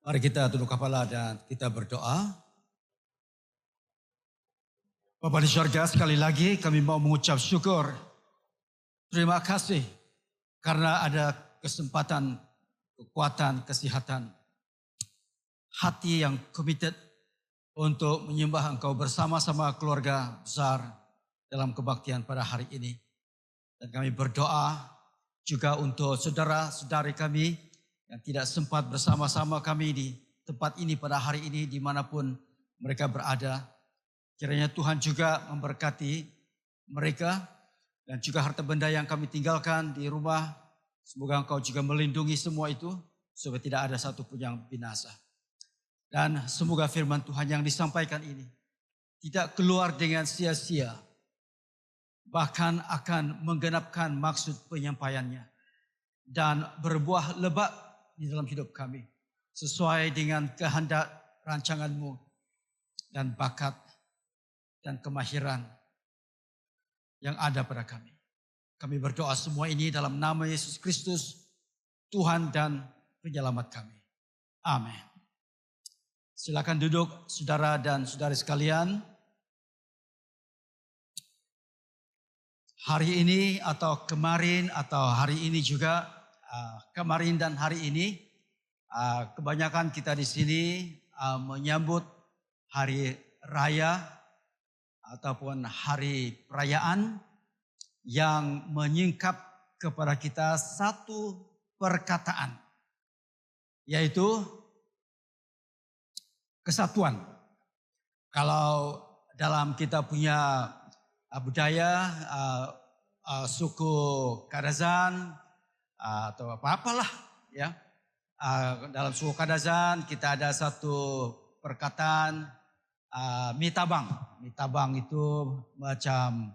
Mari kita tunduk kepala dan kita berdoa. Bapa di surga, sekali lagi kami mau mengucap syukur. Terima kasih karena ada kesempatan, kekuatan, kesehatan, hati yang committed untuk menyembah Engkau bersama-sama keluarga besar dalam kebaktian pada hari ini. Dan kami berdoa juga untuk saudara-saudari kami yang tidak sempat bersama-sama kami di tempat ini pada hari ini dimanapun mereka berada. Kiranya Tuhan juga memberkati mereka dan juga harta benda yang kami tinggalkan di rumah. Semoga Engkau juga melindungi semua itu supaya tidak ada satu pun yang binasa. Dan semoga firman Tuhan yang disampaikan ini tidak keluar dengan sia-sia, bahkan akan menggenapkan maksud penyampaiannya dan berbuah lebat di dalam hidup kami sesuai dengan kehendak rancangan-Mu dan bakat dan kemahiran yang ada pada kami. Kami berdoa semua ini dalam nama Yesus Kristus, Tuhan dan Penyelamat kami. Amin. Silakan duduk saudara dan saudari sekalian. Hari ini atau kemarin atau hari ini juga, kemarin dan hari ini, kebanyakan kita di sini menyambut hari raya ataupun hari perayaan yang menyingkap kepada kita satu perkataan, yaitu kesatuan. Kalau dalam kita punya budaya suku Kadazan atau apa-apalah ya. Dalam suku Kadazan kita ada satu perkataan mitabang. Mitabang itu macam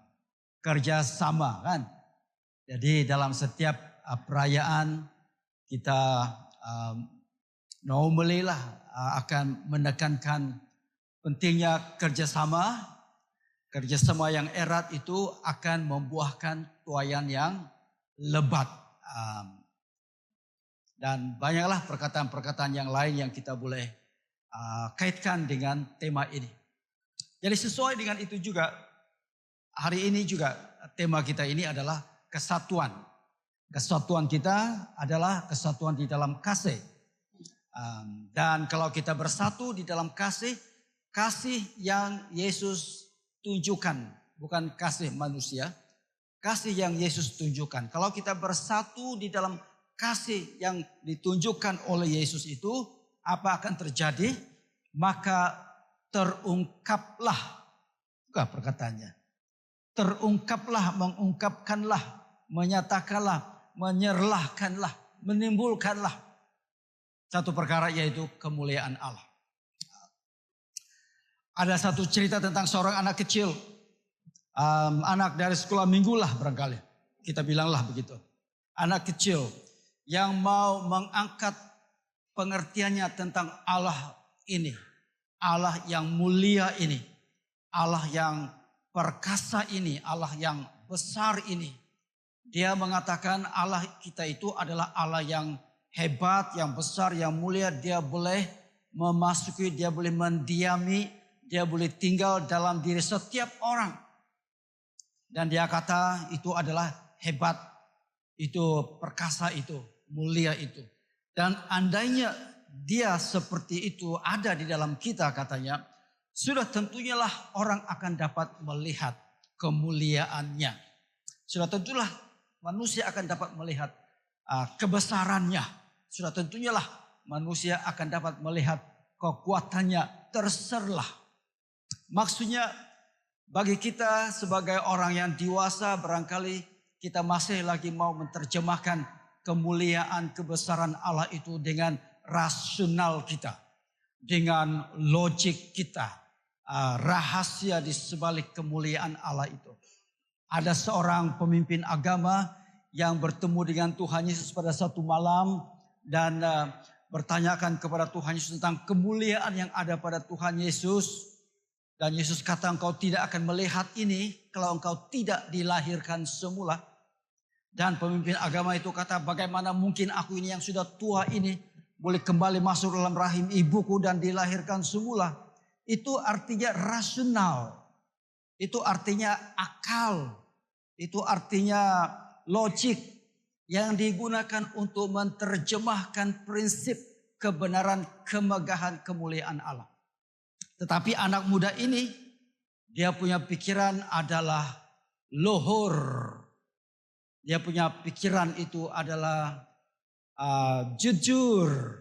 kerjasama kan. Jadi dalam setiap perayaan kita normally lah akan menekankan pentingnya kerjasama. Kerjasama yang erat itu akan membuahkan tuaian yang lebat. Dan banyaklah perkataan-perkataan yang lain yang kita boleh kaitkan dengan tema ini. Jadi sesuai dengan itu juga, hari ini juga tema kita ini adalah kesatuan. Kesatuan kita adalah kesatuan di dalam kasih. Dan kalau kita bersatu di dalam kasih, kasih yang Yesus tunjukkan, bukan kasih manusia, kasih yang Yesus tunjukkan. Kalau kita bersatu di dalam kasih yang ditunjukkan oleh Yesus itu, apa akan terjadi? Maka terungkaplah, bukan perkataannya, terungkaplah, mengungkapkanlah, menyatakanlah, menyerlahkanlah, menimbulkanlah satu perkara, yaitu kemuliaan Allah. Ada satu cerita tentang seorang anak kecil, anak dari sekolah minggu lah barangkali, kita bilanglah begitu. Anak kecil yang mau mengangkat pengertiannya tentang Allah ini, Allah yang mulia ini, Allah yang perkasa ini, Allah yang besar ini. Dia mengatakan Allah kita itu adalah Allah yang hebat, yang besar, yang mulia. Dia boleh memasuki, dia boleh mendiami, dia boleh tinggal dalam diri setiap orang. Dan dia kata itu adalah hebat, itu perkasa, itu mulia itu. Dan andainya dia seperti itu ada di dalam kita, katanya, sudah tentunya lah orang akan dapat melihat kemuliaannya. Sudah tentulah manusia akan dapat melihat kebesarannya. Sudah tentunya lah manusia akan dapat melihat kekuatannya. Terserlah. Maksudnya bagi kita sebagai orang yang dewasa, barangkali kita masih lagi mau menerjemahkan kemuliaan kebesaran Allah itu dengan rasional kita, dengan logik kita, rahasia di sebalik kemuliaan Allah itu. Ada seorang pemimpin agama yang bertemu dengan Tuhan Yesus pada satu malam dan bertanyakan kepada Tuhan Yesus tentang kemuliaan yang ada pada Tuhan Yesus. Dan Yesus kata, engkau tidak akan melihat ini kalau engkau tidak dilahirkan semula. Dan pemimpin agama itu kata, bagaimana mungkin aku ini yang sudah tua ini boleh kembali masuk dalam rahim ibuku dan dilahirkan semula. Itu artinya rasional. Itu artinya akal. Itu artinya logik yang digunakan untuk menerjemahkan prinsip kebenaran, kemegahan, kemuliaan Allah. Tetapi anak muda ini, dia punya pikiran adalah luhur. Dia punya pikiran itu adalah jujur.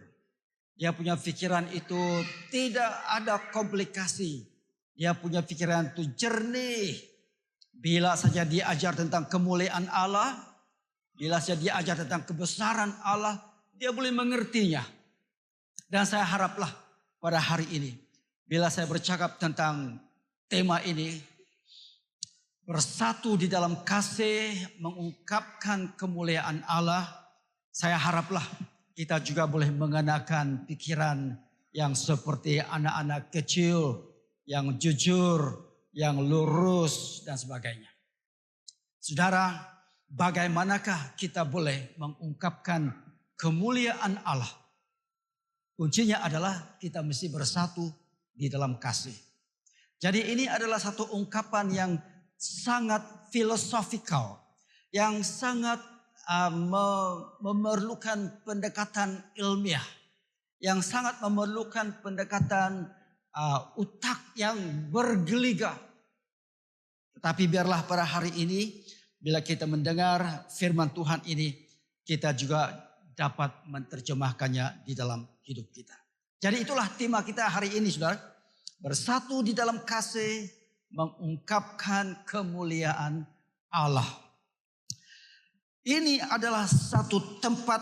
Dia punya pikiran itu tidak ada komplikasi. Dia punya pikiran itu jernih. Bila saja dia ajar tentang kemuliaan Allah, bila saja dia ajar tentang kebesaran Allah, dia boleh mengertinya. Dan saya haraplah pada hari ini, bila saya bercakap tentang tema ini, bersatu di dalam kasih mengungkapkan kemuliaan Allah, saya haraplah kita juga boleh mengenakan pikiran yang seperti anak-anak kecil, yang jujur, yang lurus dan sebagainya. Saudara, bagaimanakah kita boleh mengungkapkan kemuliaan Allah? Kuncinya adalah kita mesti bersatu di dalam kasih. Jadi ini adalah satu ungkapan yang sangat filosofikal, yang sangat memerlukan pendekatan ilmiah, yang sangat memerlukan pendekatan otak yang bergeliga. Tetapi biarlah pada hari ini, bila kita mendengar firman Tuhan ini, kita juga dapat menerjemahkannya di dalam hidup kita. Jadi itulah tema kita hari ini, saudara. Bersatu di dalam kasih, mengungkapkan kemuliaan Allah. Ini adalah satu tempat.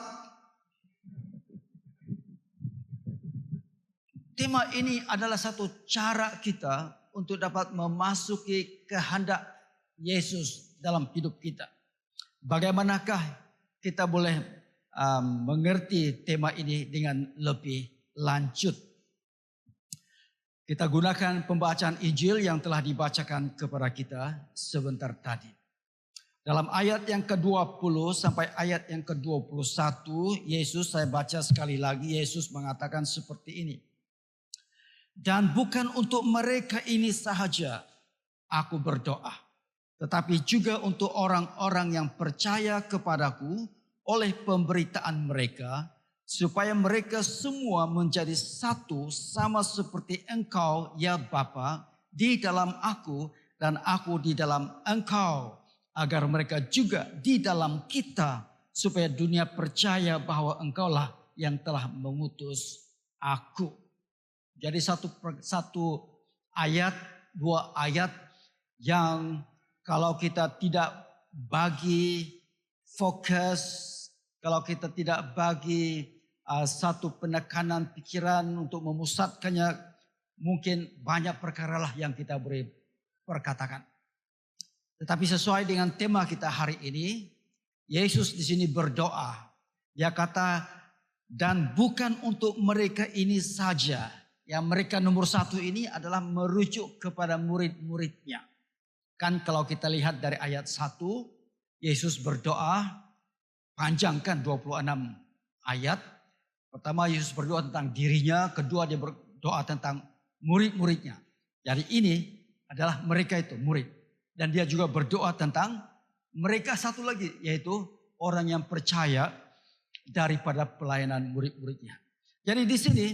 Tema ini adalah satu cara kita untuk dapat memasuki kehendak Yesus dalam hidup kita. Bagaimanakah kita boleh mengerti tema ini dengan lebih lanjut? Kita gunakan pembacaan Injil yang telah dibacakan kepada kita sebentar tadi. Dalam ayat yang ke-20 sampai ayat yang ke-21, Yesus, saya baca sekali lagi, Yesus mengatakan seperti ini. Dan bukan untuk mereka ini sahaja aku berdoa, tetapi juga untuk orang-orang yang percaya kepadaku oleh pemberitaan mereka, supaya mereka semua menjadi satu sama seperti Engkau, ya Bapa, di dalam aku dan aku di dalam Engkau, agar mereka juga di dalam kita, supaya dunia percaya bahwa Engkaulah yang telah mengutus aku. Jadi satu ayat, dua ayat yang kalau kita tidak bagi fokus, kalau kita tidak bagi satu penekanan pikiran untuk memusatkannya, mungkin banyak perkaralah yang kita boleh perkatakan. Tetapi sesuai dengan tema kita hari ini, Yesus di sini berdoa. Dia kata, dan bukan untuk mereka ini saja. Yang mereka nomor satu ini adalah merujuk kepada murid-muridnya. Kan kalau kita lihat dari ayat 1, Yesus berdoa, panjangkan 26 ayat. Pertama Yesus berdoa tentang dirinya, kedua dia berdoa tentang murid-muridnya. Jadi ini adalah mereka itu, murid. Dan dia juga berdoa tentang mereka satu lagi, yaitu orang yang percaya daripada pelayanan murid-muridnya. Jadi di sini,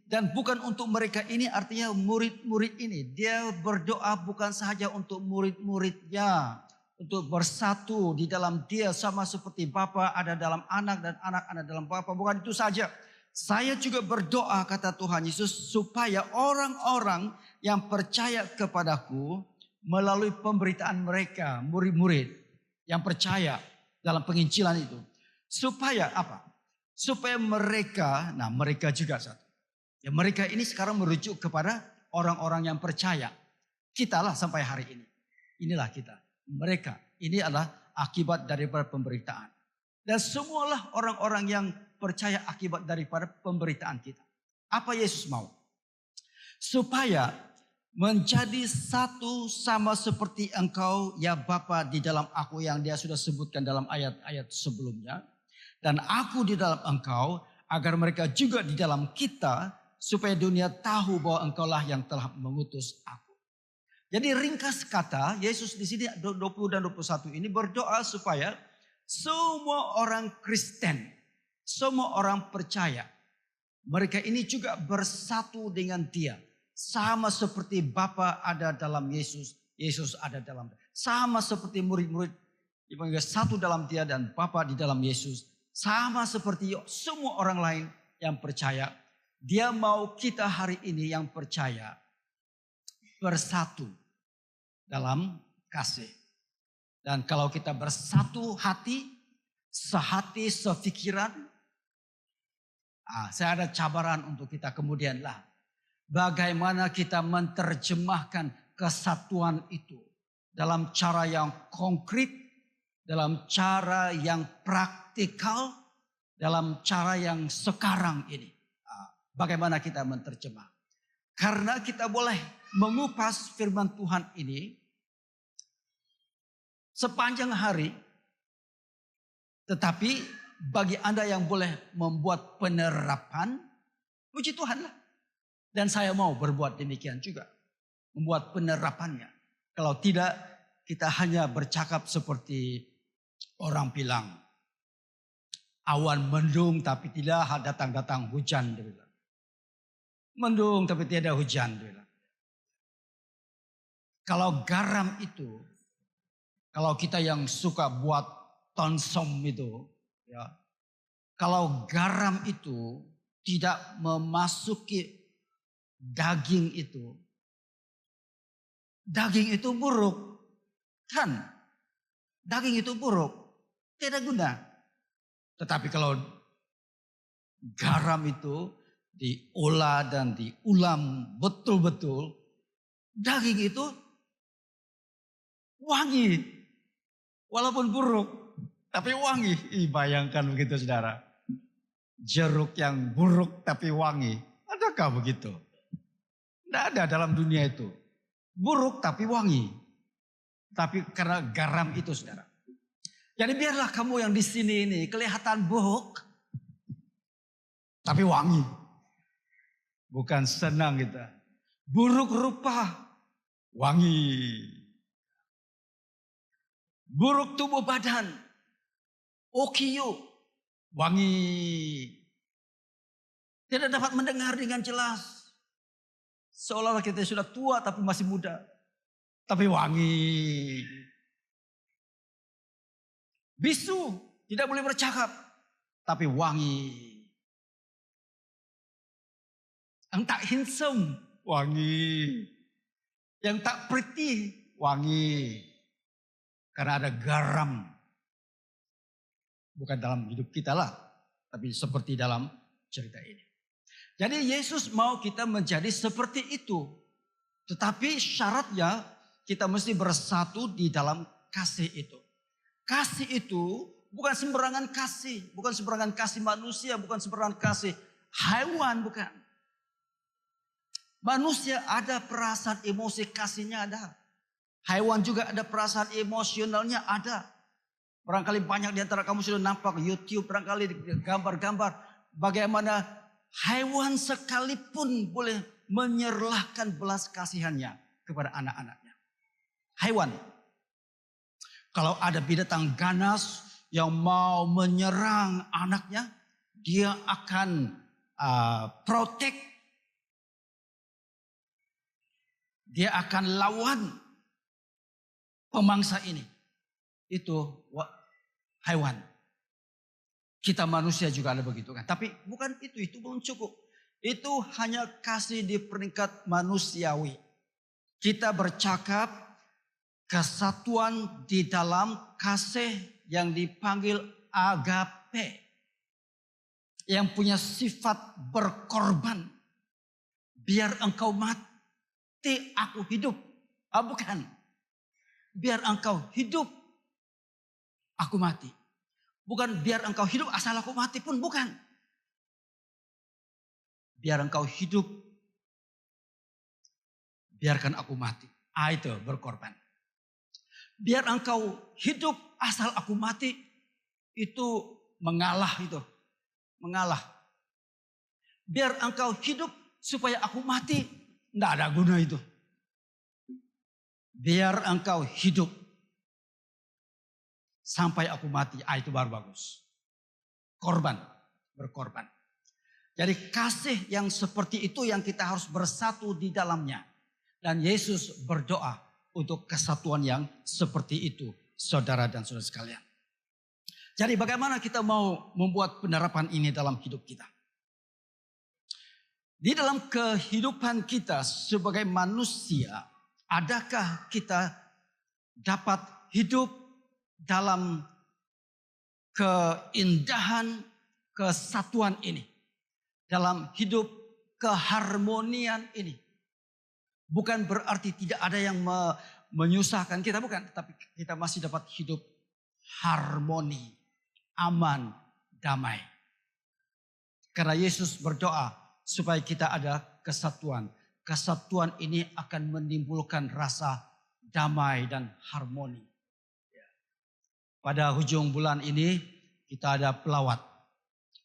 dan bukan untuk mereka ini artinya murid-murid ini. Dia berdoa bukan sahaja untuk murid-muridnya, untuk bersatu di dalam dia sama seperti Bapa ada dalam anak dan anak ada dalam Bapa. Bukan itu saja. Saya juga berdoa, kata Tuhan Yesus, supaya orang-orang yang percaya kepadaku melalui pemberitaan mereka, murid-murid yang percaya dalam penginjilan itu. Supaya apa? Supaya mereka, nah mereka juga satu. Ya mereka ini sekarang merujuk kepada orang-orang yang percaya. Kitalah sampai hari ini. Inilah kita. Mereka. Ini adalah akibat daripada pemberitaan. Dan semualah orang-orang yang percaya akibat daripada pemberitaan kita. Apa Yesus mau? Supaya menjadi satu sama seperti Engkau, ya Bapa, di dalam aku, yang dia sudah sebutkan dalam ayat-ayat sebelumnya. Dan aku di dalam Engkau, agar mereka juga di dalam kita, supaya dunia tahu bahwa Engkaulah yang telah mengutus aku. Jadi ringkas kata, Yesus di sini 20 dan 21 ini berdoa supaya semua orang Kristen, semua orang percaya, mereka ini juga bersatu dengan Dia. Sama seperti Bapa ada dalam Yesus, Yesus ada dalam. Sama seperti murid-murid satu dalam Dia dan Bapa di dalam Yesus. Sama seperti semua orang lain yang percaya. Dia mau kita hari ini yang percaya bersatu dalam kasih. Dan kalau kita bersatu hati, sehati, sepikiran, saya ada cabaran untuk kita kemudian lah. Bagaimana kita menerjemahkan kesatuan itu dalam cara yang konkret, dalam cara yang praktikal, dalam cara yang sekarang ini. Bagaimana kita menerjemah? Karena kita boleh mengupas firman Tuhan ini sepanjang hari. Tetapi bagi Anda yang boleh membuat penerapan, puji Tuhan lah. Dan saya mau berbuat demikian juga. Membuat penerapannya. Kalau tidak, kita hanya bercakap seperti orang bilang. Awan mendung tapi tidak datang-datang hujan. Dia bilang. Mendung tapi tiada hujan. Dia bilang. Kalau garam itu, kalau kita yang suka buat tonsum itu, ya, kalau garam itu tidak memasuki daging itu buruk, kan? Daging itu buruk, tidak guna. Tetapi kalau garam itu diolah dan diulam betul-betul, daging itu wangi, walaupun buruk, tapi wangi. Bayangkan begitu saudara, jeruk yang buruk tapi wangi, adakah begitu? Tidak ada dalam dunia itu, buruk tapi wangi. Tapi karena garam itu saudara. Jadi biarlah kamu yang di sini ini kelihatan buruk, tapi wangi. Bukan senang kita. Buruk rupa, wangi. Buruk tubuh badan, okiyo, wangi. Tidak dapat mendengar dengan jelas. Seolah-olah kita sudah tua tapi masih muda. Tapi wangi. Bisu, tidak boleh bercakap, tapi wangi. Yang tak handsome, wangi. Yang tak pretty, wangi. Karena ada garam. Bukan dalam hidup kita lah, tapi seperti dalam cerita ini. Jadi Yesus mau kita menjadi seperti itu. Tetapi syaratnya kita mesti bersatu di dalam kasih itu. Kasih itu bukan sembarangan kasih. Bukan sembarangan kasih manusia, bukan sembarangan kasih hewan, bukan. Manusia ada perasaan emosi kasihnya ada. Hewan juga ada perasaan emosionalnya ada. Barangkali banyak di antara kamu sudah nampak YouTube, barangkali gambar-gambar. Bagaimana hewan sekalipun boleh menyerahkan belas kasihannya kepada anak-anaknya. Hewan. Kalau ada binatang ganas yang mau menyerang anaknya, dia akan protect. Dia akan lawan pemangsa ini. Itu hewan. Kita manusia juga ada begitu kan. Tapi bukan itu belum cukup. Itu hanya kasih di peringkat manusiawi. Kita bercakap kesatuan di dalam kasih yang dipanggil agape. Yang punya sifat berkorban. Biar engkau mati, aku hidup. Bukan. Biar engkau hidup, aku mati. Bukan biar engkau hidup asal aku mati pun, bukan. Biar engkau hidup, biarkan aku mati. Itu berkorban. Biar engkau hidup asal aku mati, itu mengalah itu. Mengalah. biar engkau hidup supaya aku mati. Tidak ada guna itu. Biar engkau hidup sampai aku mati. Itu baru bagus. Korban, berkorban. Jadi kasih yang seperti itu yang kita harus bersatu di dalamnya. Dan Yesus berdoa untuk kesatuan yang seperti itu, saudara dan saudara sekalian. Jadi bagaimana kita mau membuat penerapan ini dalam hidup kita? Di dalam kehidupan kita sebagai manusia, adakah kita dapat hidup dalam keindahan kesatuan ini? Dalam hidup keharmonian ini. Bukan berarti tidak ada yang menyusahkan kita, bukan. Tapi kita masih dapat hidup harmoni, aman, damai. Karena Yesus berdoa supaya kita ada kesatuan. Kesatuan ini akan menimbulkan rasa damai dan harmoni. Pada hujung bulan ini kita ada pelawat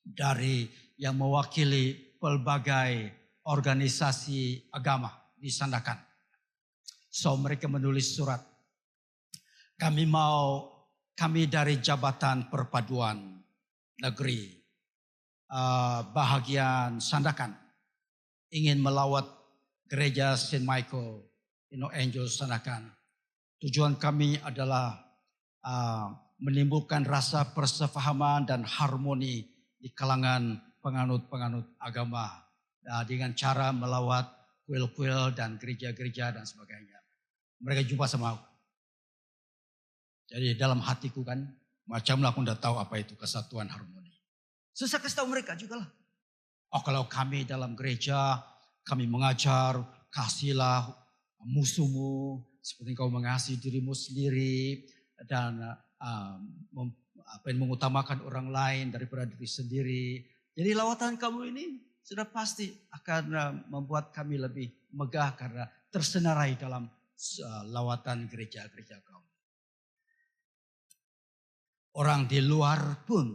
dari yang mewakili pelbagai organisasi agama di Sandakan. So mereka menulis surat. Kami dari Jabatan Perpaduan Negeri bahagian Sandakan ingin melawat gereja Saint Michael Angel Sandakan. Tujuan kami adalah menimbulkan rasa persefahaman dan harmoni di kalangan penganut-penganut agama dengan cara melawat kuil-kuil dan gereja-gereja dan sebagainya. Mereka jumpa sama aku. Jadi dalam hatiku kan, macamlah aku udah tahu apa itu kesatuan harmoni. Saya kasih tahu mereka juga lah. Oh kalau kami dalam gereja, kami mengajar, kasihlah musuhmu seperti kau mengasihi dirimu sendiri dan mengutamakan orang lain daripada diri sendiri. Jadi lawatan kamu ini sudah pasti akan membuat kami lebih megah karena tersenarai dalam lawatan gereja-gereja kamu. Orang di luar pun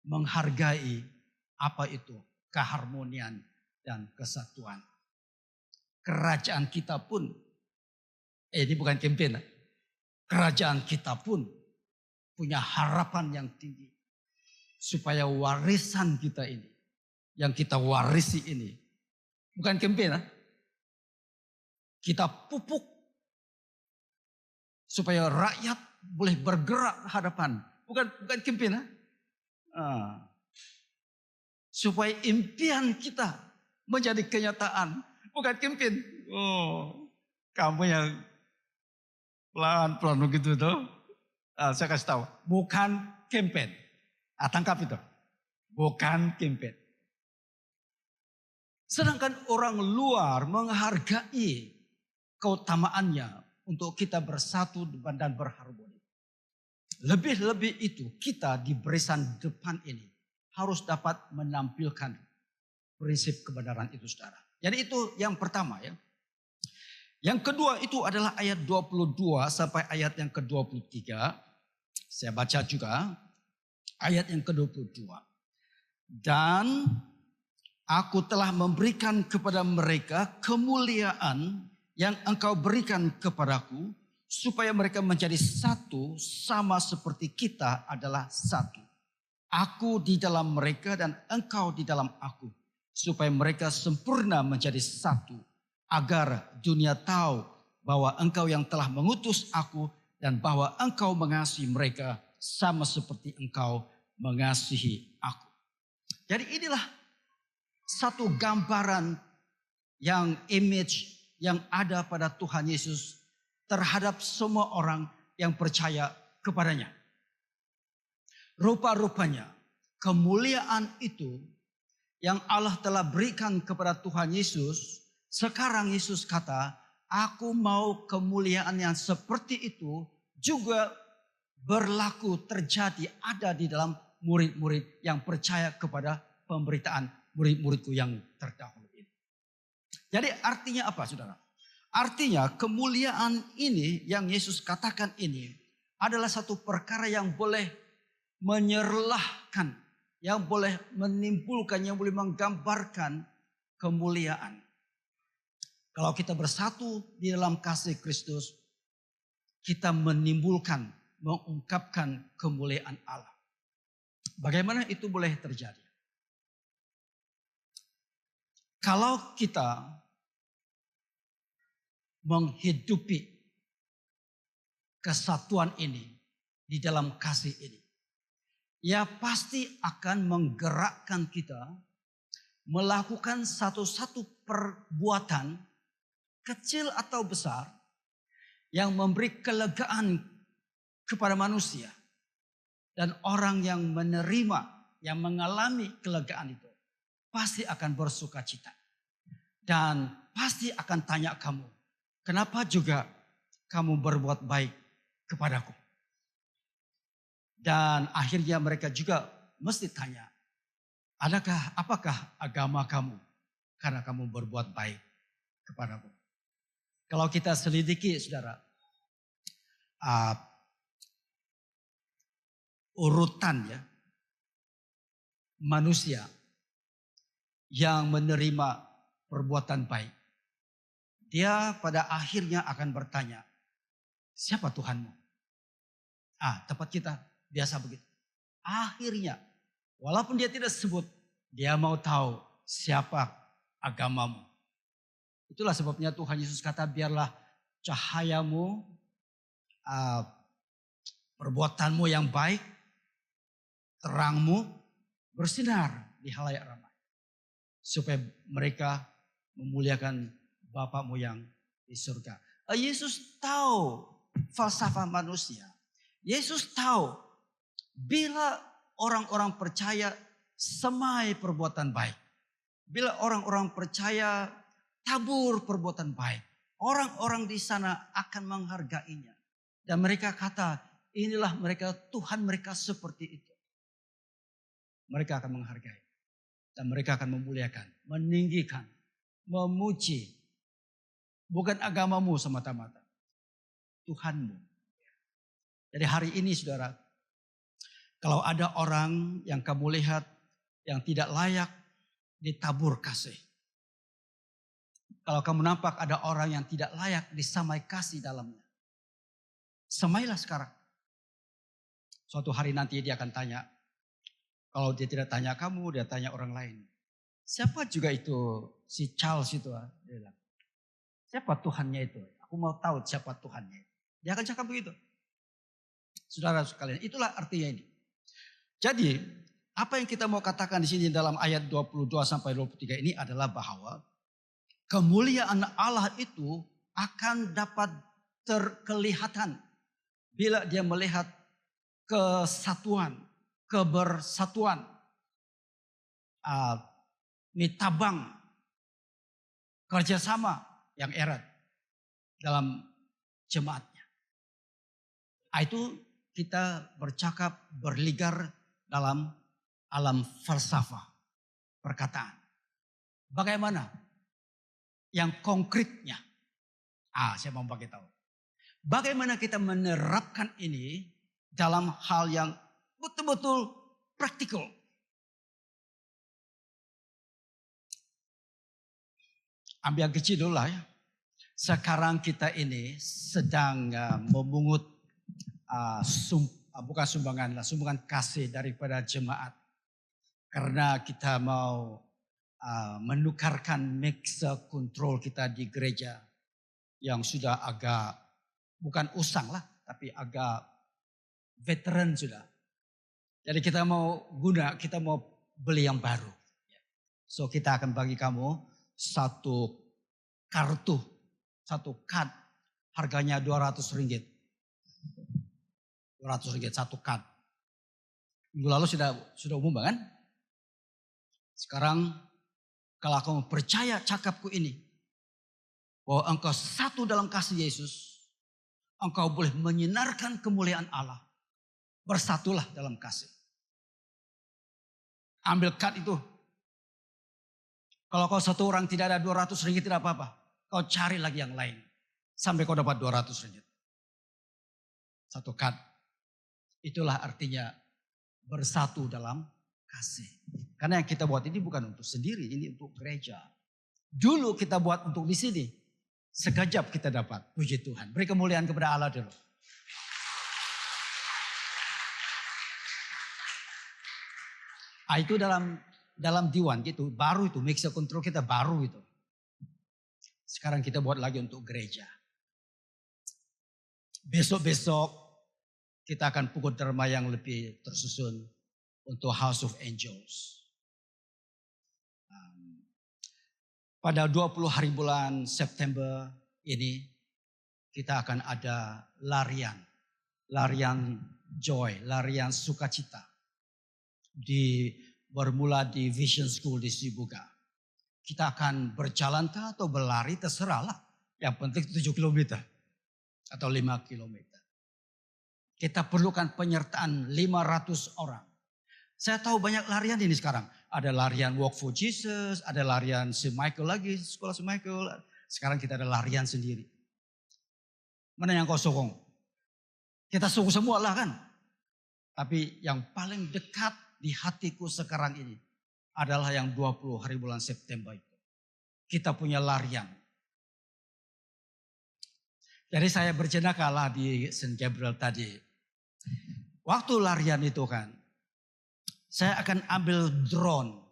menghargai apa itu keharmonian dan kesatuan. Kerajaan kita pun, ini bukan campaign, kerajaan kita pun punya harapan yang tinggi. Supaya warisan kita ini, yang kita warisi ini, bukan campaign, kita pupuk supaya rakyat boleh bergerak ke hadapan, bukan campaign, supaya impian kita menjadi kenyataan, bukan campaign. Oh, kamu yang pelan-pelan begitu tuh, saya kasih tahu, bukan campaign. Tangkap itu. Bukan campaign. Sedangkan orang luar menghargai keutamaannya untuk kita bersatu dan berharmoni. Lebih-lebih itu kita di barisan depan ini harus dapat menampilkan prinsip kebenaran itu saudara. Jadi itu yang pertama ya. Yang kedua itu adalah ayat 22 sampai ayat yang ke-23. Saya baca juga. Ayat yang ke-22. Dan aku telah memberikan kepada mereka kemuliaan yang engkau berikan kepadaku. Supaya mereka menjadi satu sama seperti kita adalah satu. Aku di dalam mereka dan engkau di dalam aku. Supaya mereka sempurna menjadi satu. Agar dunia tahu bahwa engkau yang telah mengutus aku. Dan bahwa engkau mengasihi mereka sama seperti engkau mengasihi aku. Jadi inilah satu gambaran yang image yang ada pada Tuhan Yesus terhadap semua orang yang percaya kepadanya. Rupa-rupanya kemuliaan itu yang Allah telah berikan kepada Tuhan Yesus, sekarang Yesus kata, aku mau kemuliaan yang seperti itu juga berlaku terjadi ada di dalam murid-murid yang percaya kepada pemberitaan murid-muridku yang terdahulu ini. Jadi artinya apa saudara? Artinya kemuliaan ini yang Yesus katakan ini adalah satu perkara yang boleh menyerlahkan yang boleh menimbulkan, yang boleh menggambarkan kemuliaan. Kalau kita bersatu di dalam kasih Kristus, kita menimbulkan, mengungkapkan kemuliaan Allah. Bagaimana itu boleh terjadi? Kalau kita menghidupi kesatuan ini di dalam kasih ini, ya pasti akan menggerakkan kita melakukan satu-satu perbuatan kecil atau besar yang memberi kelegaan kepada manusia. Dan orang yang menerima, yang mengalami kelegaan itu pasti akan bersuka cita. Dan pasti akan tanya kamu, kenapa juga kamu berbuat baik kepadaku? Dan akhirnya mereka juga mesti tanya, apakah agama kamu karena kamu berbuat baik kepadaku? Kalau kita selidiki saudara, urutan ya manusia yang menerima perbuatan baik, dia pada akhirnya akan bertanya, siapa Tuhanmu? Tempat kita biasa begitu. Akhirnya, walaupun dia tidak sebut, dia mau tahu siapa agamamu. Itulah sebabnya Tuhan Yesus kata, biarlah cahayamu, perbuatanmu yang baik, terangmu bersinar di halayak ramai. Supaya mereka memuliakan Bapakmu yang di surga. Yesus tahu falsafah manusia. Yesus tahu bila orang-orang percaya semai perbuatan baik. Bila orang-orang percaya tabur perbuatan baik. Orang-orang di sana akan menghargainya. Dan mereka kata, inilah mereka, Tuhan mereka seperti itu. Mereka akan menghargai. Dan mereka akan memuliakan, meninggikan, memuji. Bukan agamamu semata-mata. Tuhanmu. Jadi hari ini saudara, kalau ada orang yang kamu lihat yang tidak layak ditabur kasih. Kalau kamu nampak ada orang yang tidak layak disamai kasih dalamnya. Semailah sekarang. Suatu hari nanti dia akan tanya. Kalau dia tidak tanya kamu, dia tanya orang lain. Siapa juga itu si Charles itu? Dia bilang, siapa Tuhannya itu? Aku mau tahu siapa Tuhannya. Dia akan cakap begitu. Saudara sekalian, itulah artinya ini. Jadi, apa yang kita mau katakan di sini dalam ayat 22 sampai 23 ini adalah bahwa kemuliaan Allah itu akan dapat terkelihatan bila dia melihat kesatuan, kebersatuan, mitabang, kerjasama yang erat dalam jemaatnya. Itu kita bercakap, berligar dalam alam falsafah perkataan. Bagaimana? Yang konkretnya. Saya mau bagi tahu. Bagaimana kita menerapkan ini dalam hal yang betul-betul praktikal. Ambil yang kecil dulu lah ya. Sekarang kita ini sedang memungut bukan sumbangan lah, sumbangan kasih daripada jemaat. Karena kita mau menukarkan mixer control kita di gereja yang sudah agak bukan usang lah, tapi agak veteran sudah. Jadi kita mau beli yang baru. So kita akan bagi kamu satu kartu, satu card, harganya Rp200. Rp200 satu card. Minggu lalu sudah umum kan? Sekarang kalau kamu percaya cakapku ini, bahwa engkau satu dalam kasih Yesus, engkau boleh menyinarkan kemuliaan Allah. Bersatulah dalam kasih. Ambil card itu. Kalau kau satu orang tidak ada Rp200 tidak apa-apa. Kau cari lagi yang lain. Sampai kau dapat Rp200. Satu card. Itulah artinya bersatu dalam kasih. Karena yang kita buat ini bukan untuk sendiri, ini untuk gereja. Dulu kita buat untuk di sini. Sekejap kita dapat, puji Tuhan. Beri kemuliaan kepada Allah dulu. Itu dalam diwan gitu, baru itu, mixer control kita baru itu. Sekarang kita buat lagi untuk gereja. Besok-besok kita akan pukul derma yang lebih tersusun untuk House of Angels. Pada 20 hari bulan September ini kita akan ada larian joy, larian sukacita. Bermula di Vision School di Sibuga. Kita akan berjalan atau berlari terserah lah. Yang penting 7 km atau 5 km. Kita perlukan penyertaan 500 orang. Saya tahu banyak larian ini sekarang. Ada larian Walk for Jesus, ada larian St. Michael lagi, sekolah St. Michael. Sekarang kita ada larian sendiri. Mana yang kau sokong? Kita sokong semua lah kan. Tapi yang paling dekat di hatiku sekarang ini adalah yang 20 hari bulan September itu. Kita punya larian. Jadi saya berjenaka lah di St. Gabriel tadi. Waktu larian itu kan, saya akan ambil drone.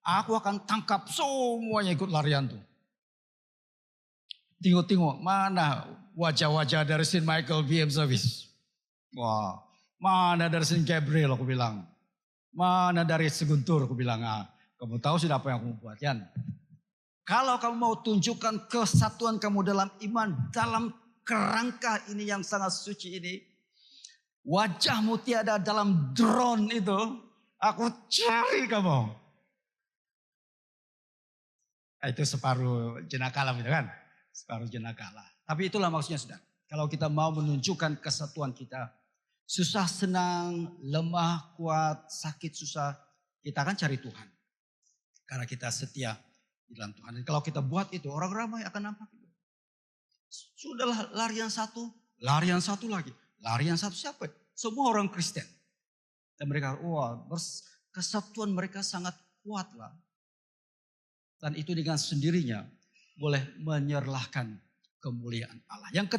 Aku akan tangkap semuanya ikut larian tuh. Tengok mana wajah-wajah dari St. Michael BM Service. Wah, mana dari St. Gabriel aku bilang. Mana dari Seguntur aku bilang. Kamu tahu sudah apa yang aku buat kan? Kalau kamu mau tunjukkan kesatuan kamu dalam iman, dalam kerangka ini yang sangat suci ini. Wajahmu tiada dalam drone itu. Aku cari kamu. Itu separuh jenakalah gitu kan. Separuh jenakalah. Tapi itulah maksudnya saudara. Kalau kita mau menunjukkan kesatuan kita. Susah, senang, lemah, kuat, sakit, susah. Kita akan cari Tuhan. Karena kita setia di dalam Tuhan. Dan kalau kita buat itu, orang ramai akan nampak itu. Sudahlah larian satu lagi. Larian satu siapa? Semua orang Kristen. Dan mereka, kesatuan mereka sangat kuat lah. Dan itu dengan sendirinya boleh menyerlahkan kemuliaan Allah. Yang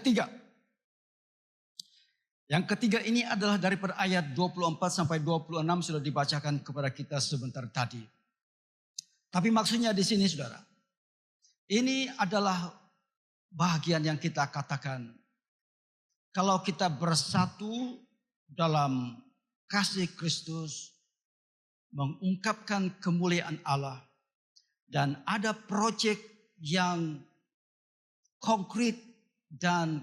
ketiga ini adalah daripada ayat 24 sampai 26 sudah dibacakan kepada kita sebentar tadi. Tapi maksudnya di sini saudara, ini adalah bahagian yang kita katakan. Kalau kita bersatu dalam kasih Kristus, mengungkapkan kemuliaan Allah, dan ada proyek yang konkret dan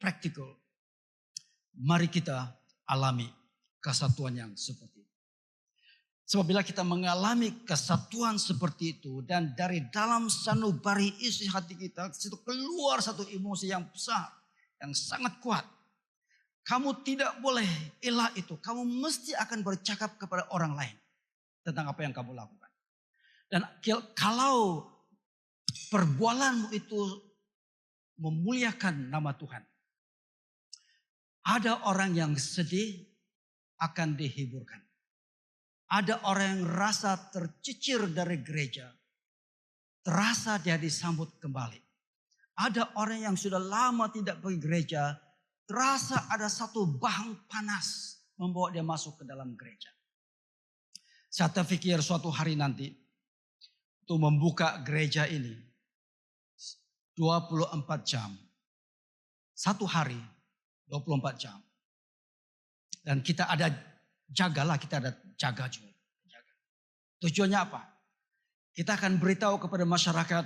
praktikal. Mari kita alami kesatuan yang seperti itu. Sebab bila kita mengalami kesatuan seperti itu dan dari dalam sanubari isi hati kita, situ keluar satu emosi yang besar, yang sangat kuat. Kamu tidak boleh elak itu. Kamu mesti akan bercakap kepada orang lain tentang apa yang kamu lakukan. Dan kalau perbualanmu itu memuliakan nama Tuhan, ada orang yang sedih akan dihiburkan. Ada orang yang rasa tercicir dari gereja, terasa dia disambut kembali. Ada orang yang sudah lama tidak pergi gereja, terasa ada satu bahang panas membawa dia masuk ke dalam gereja. Saya terpikir suatu hari nanti untuk membuka gereja ini 24 jam. Satu hari 24 jam. Dan kita ada kita ada jaga juga. Tujuannya apa? Kita akan beritahu kepada masyarakat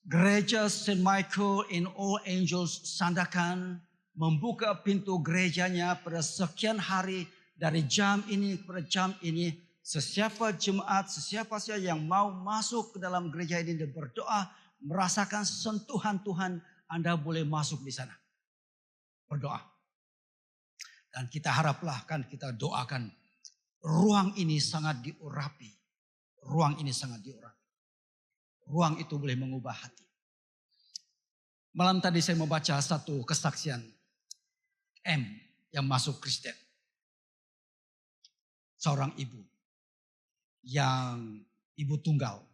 gereja St. Michael in All Angels Sandakan membuka pintu gerejanya pada sekian hari dari jam ini kepada jam ini. Sesiapa jemaat, sesiapa saja yang mau masuk ke dalam gereja ini dan berdoa, merasakan sentuhan Tuhan, Anda boleh masuk di sana. Berdoa. Dan kita haraplah kan kita doakan ruang ini sangat diurapi. Ruang ini sangat diurapi. Ruang itu boleh mengubah hati. Malam tadi saya membaca satu kesaksian M yang masuk Kristen. seorang ibu yang ibu tunggal.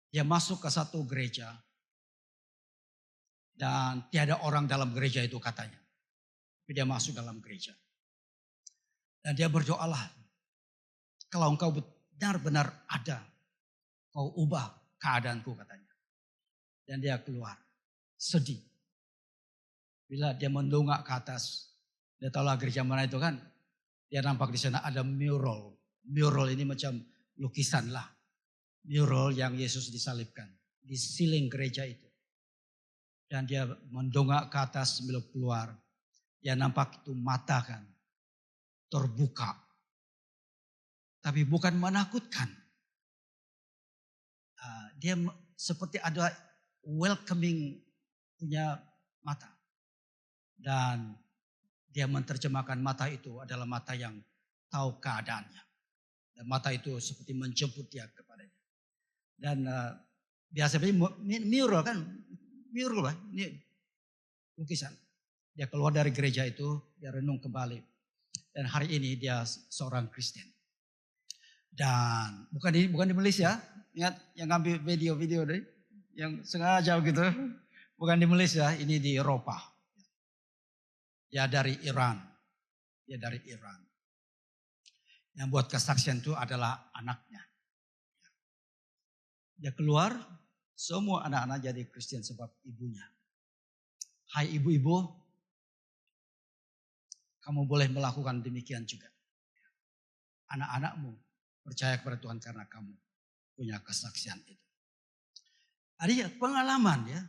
Dia masuk ke satu gereja dan tiada orang dalam gereja itu katanya. Tapi dia masuk dalam gereja. Dan dia berdoalah, kalau engkau benar-benar ada, kau ubah keadaanku katanya. Dan dia keluar sedih. Bila dia mendongak ke atas, dia tahulah gereja mana itu kan. Dia nampak di sana ada mural. Mural ini macam lukisan lah. Mural yang Yesus disalibkan di siling gereja itu. Dan dia mendongak ke atas sambil keluar. Dia nampak itu mata kan terbuka. Tapi bukan menakutkan. Dia seperti ada welcoming punya mata. Dan dia menerjemahkan mata itu adalah mata yang tahu keadaannya. Dan mata itu seperti menjemput dia kepadanya. Dan biasanya mural kan, mural lah, ini lukisan. Dia keluar dari gereja itu, dia renung kembali. Dan hari ini dia seorang Kristen. Dan bukan di Malaysia, ingat yang ngambil video-video deh, yang sengaja gitu. Bukan di Malaysia, ini di Eropa. Dia dari Iran. Yang buat kesaksian itu adalah anaknya. Dia keluar, semua anak-anak jadi Kristen sebab ibunya. Hai ibu-ibu, kamu boleh melakukan demikian juga. Anak-anakmu percaya kepada Tuhan karena kamu punya kesaksian itu. Ada pengalaman ya.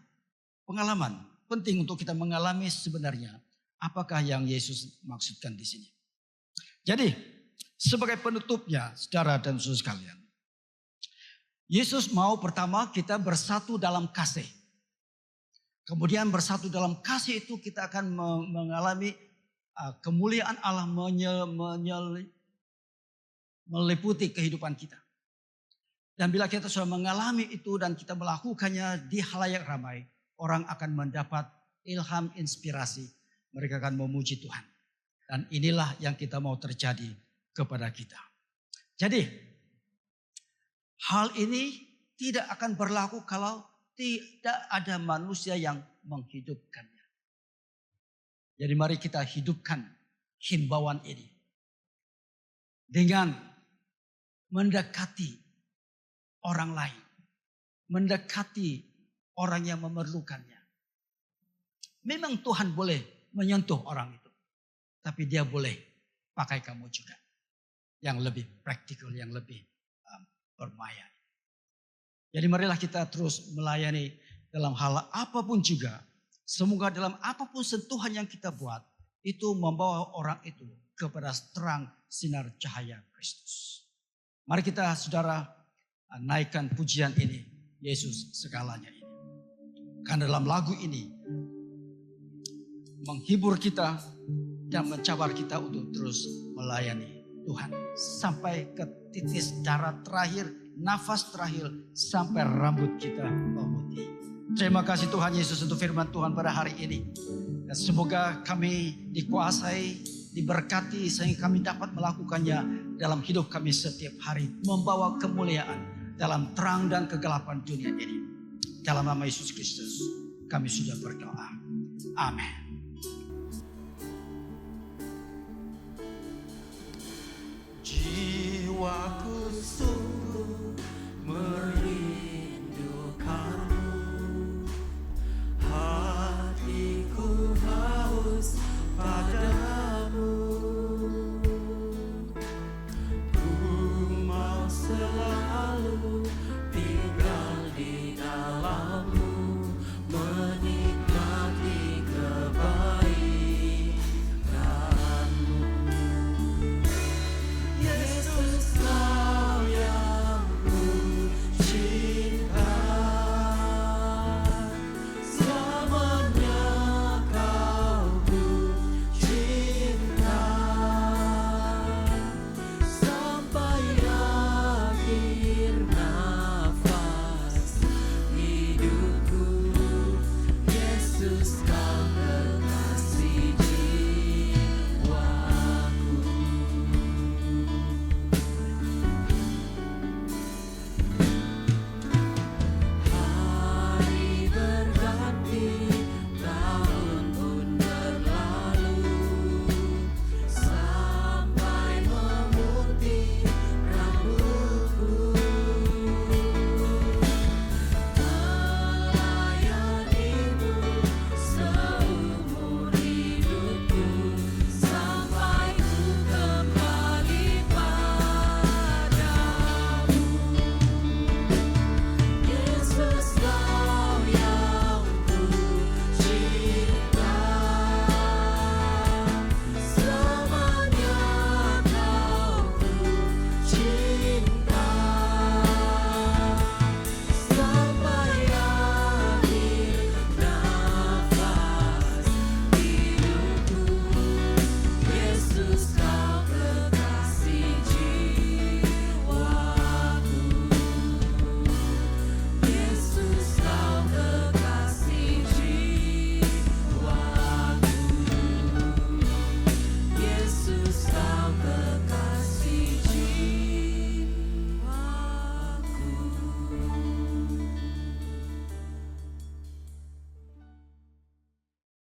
Pengalaman penting untuk kita mengalami sebenarnya apakah yang Yesus maksudkan di sini. Jadi sebagai penutupnya saudara dan saudara sekalian. Yesus mau pertama kita bersatu dalam kasih. Kemudian bersatu dalam kasih itu kita akan mengalami kemuliaan Allah meliputi kehidupan kita. Dan bila kita sudah mengalami itu dan kita melakukannya di halayak ramai, orang akan mendapat ilham, inspirasi. Mereka akan memuji Tuhan. Dan inilah yang kita mau terjadi kepada kita. Jadi hal ini tidak akan berlaku kalau tidak ada manusia yang menghidupkannya. Jadi mari kita hidupkan himbauan ini. Dengan mendekati orang lain. Mendekati orang yang memerlukannya. Memang Tuhan boleh menyentuh orang itu. Tapi dia boleh pakai kamu juga. Yang lebih praktikal, yang lebih bermaya. Jadi marilah kita terus melayani dalam hal apapun juga. Semoga dalam apapun sentuhan yang kita buat. Itu membawa orang itu kepada terang sinar cahaya Kristus. Mari kita saudara naikkan pujian ini. Yesus segalanya ini. Karena dalam lagu ini menghibur kita dan mencabar kita untuk terus melayani Tuhan. Sampai ke titis darah terakhir, nafas terakhir, sampai rambut kita memutih. Terima kasih Tuhan Yesus untuk firman Tuhan pada hari ini. Dan semoga kami dikuasai, diberkati sehingga kami dapat melakukannya dalam hidup kami setiap hari. Membawa kemuliaan dalam terang dan kegelapan dunia ini. Dalam nama Yesus Kristus kami sudah berdoa. Amin.